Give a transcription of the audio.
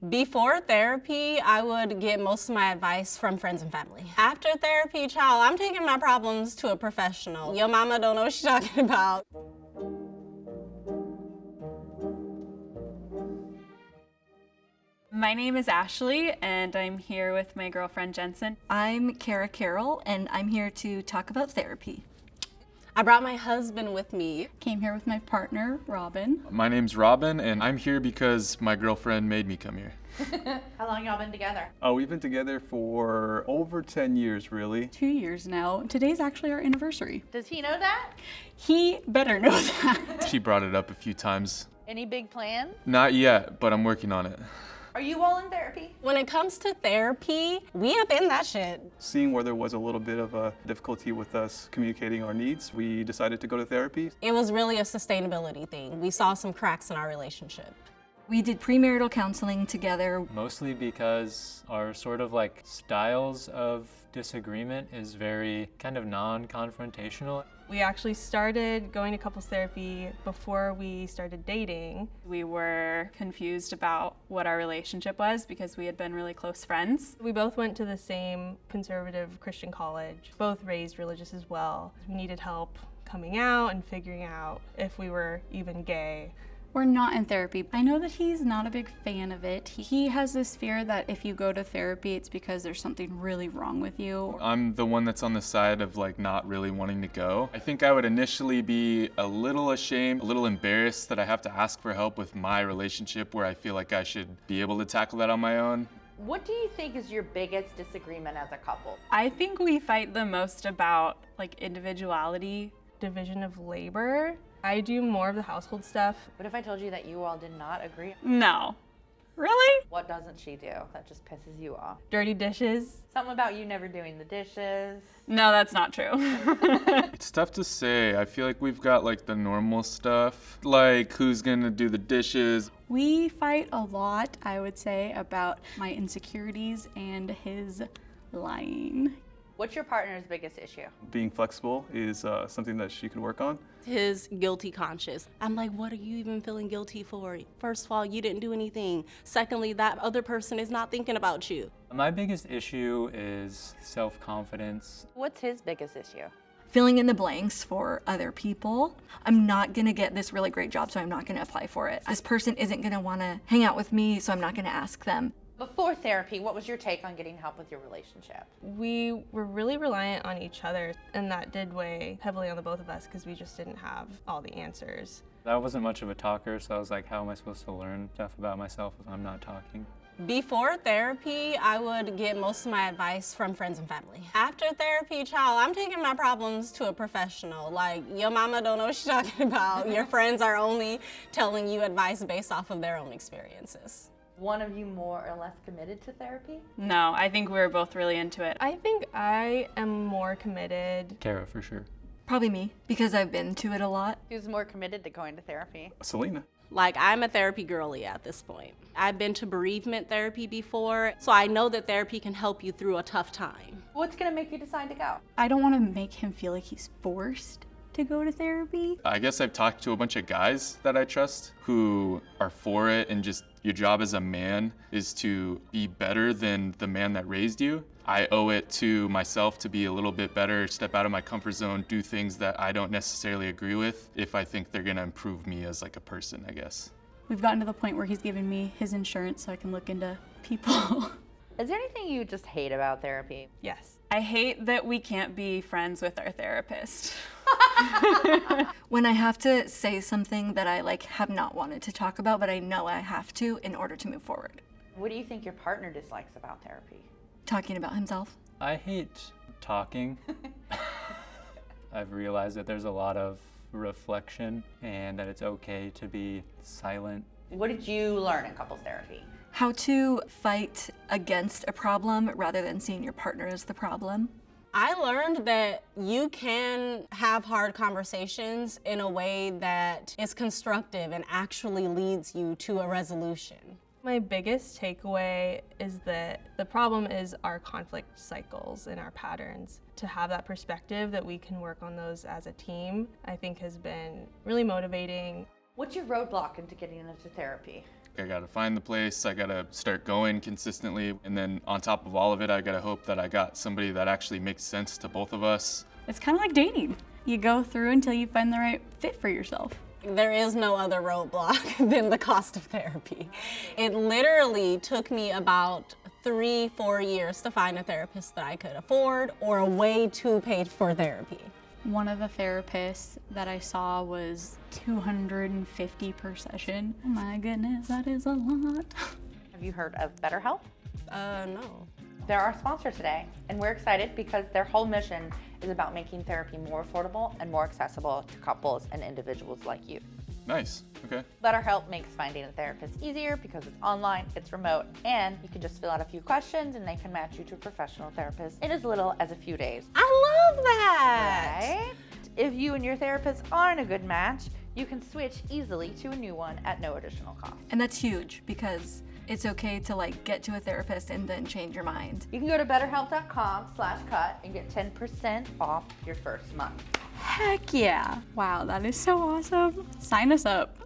Before therapy, I would get most of my advice from friends and family. After therapy, child, I'm taking my problems to a professional. Your mama don't know what she's talking about. My name is Ashley, and I'm here with my girlfriend Jensen. I'm Kara Carroll, and I'm here to talk about therapy. I brought my husband with me. Came here with my partner, Robin. My name's Robin, and I'm here because my girlfriend made me come here. How long y'all been together? Oh, we've been together for over 10 years, really. 2 years now. Today's actually our anniversary. Does he know that? He better know that. She brought it up a few times. Any big plans? Not yet, but I'm working on it. Are you all in therapy? When it comes to therapy, we up in that shit. Seeing where there was a little bit of a difficulty with us communicating our needs, we decided to go to therapy. It was really a sustainability thing. We saw some cracks in our relationship. We did premarital counseling together. Mostly because our sort of like styles of disagreement is very kind of non-confrontational. We actually started going to couples therapy before we started dating. We were confused about what our relationship was because we had been really close friends. We both went to the same conservative Christian college, both raised religious as well. We needed help coming out and figuring out if we were even gay. We're not in therapy. I know that he's not a big fan of it. He has this fear that if you go to therapy, it's because there's something really wrong with you. I'm the one that's on the side of like not really wanting to go. I think I would initially be a little ashamed, a little embarrassed that I have to ask for help with my relationship where I feel like I should be able to tackle that on my own. What do you think is your biggest disagreement as a couple? I think we fight the most about like individuality. Division of labor. I do more of the household stuff. What if I told you that you all did not agree? No. Really? What doesn't she do that just pisses you off? Dirty dishes. Something about you never doing the dishes. No, that's not true. It's tough to say. I feel like we've got like the normal stuff, like who's gonna do the dishes. We fight a lot, I would say, about my insecurities and his lying. What's your partner's biggest issue? Being flexible is something that she could work on. His guilty conscience. I'm like, what are you even feeling guilty for? First of all, you didn't do anything. Secondly, that other person is not thinking about you. My biggest issue is self-confidence. What's his biggest issue? Filling in the blanks for other people. I'm not gonna get this really great job, so I'm not gonna apply for it. This person isn't gonna wanna hang out with me, so I'm not gonna ask them. Before therapy, what was your take on getting help with your relationship? We were really reliant on each other, and that did weigh heavily on the both of us because we just didn't have all the answers. I wasn't much of a talker, so I was like, how am I supposed to learn stuff about myself if I'm not talking? Before therapy, I would get most of my advice from friends and family. After therapy, child, I'm taking my problems to a professional. Like, your mama don't know what she's talking about. Your friends are only telling you advice based off of their own experiences. One of you more or less committed to therapy? No, I think we were both really into it. I think I am more committed. Kara, for sure. Probably me, because I've been to it a lot. Who's more committed to going to therapy? Selena. Like, I'm a therapy girly at this point. I've been to bereavement therapy before, so I know that therapy can help you through a tough time. What's gonna make you decide to go? I don't want to make him feel like he's forced to go to therapy. I guess I've talked to a bunch of guys that I trust who are for it, and just your job as a man is to be better than the man that raised you. I owe it to myself to be a little bit better, step out of my comfort zone, do things that I don't necessarily agree with if I think they're gonna improve me as like a person, I guess. We've gotten to the point where he's giving me his insurance so I can look into people. Is there anything you just hate about therapy? Yes. I hate that we can't be friends with our therapist. When I have to say something that I have not wanted to talk about, but I know I have to in order to move forward. What do you think your partner dislikes about therapy? Talking about himself. I hate talking. I've realized that there's a lot of reflection and that it's okay to be silent. What did you learn in couples therapy? How to fight against a problem rather than seeing your partner as the problem. I learned that you can have hard conversations in a way that is constructive and actually leads you to a resolution. My biggest takeaway is that the problem is our conflict cycles and our patterns. To have that perspective that we can work on those as a team, I think has been really motivating. What's your roadblock into getting into therapy? I gotta find the place, I gotta start going consistently, and then on top of all of it, I gotta hope that I got somebody that actually makes sense to both of us. It's kind of like dating. You go through until you find the right fit for yourself. There is no other roadblock than the cost of therapy. It literally took me about 3-4 years to find a therapist that I could afford or a way to pay for therapy. One of the therapists that I saw was $250 per session. Oh my goodness, that is a lot. Have you heard of BetterHelp? No. They're our sponsor today, and we're excited because their whole mission is about making therapy more affordable and more accessible to couples and individuals like you. Nice, okay. BetterHelp makes finding a therapist easier because it's online, it's remote, and you can just fill out a few questions and they can match you to a professional therapist in as little as a few days. I love that! Right? If you and your therapist aren't a good match, you can switch easily to a new one at no additional cost. And that's huge because it's okay to like get to a therapist and then change your mind. You can go to betterhelp.com/cut and get 10% off your first month. Heck yeah. Wow, that is so awesome. Sign us up.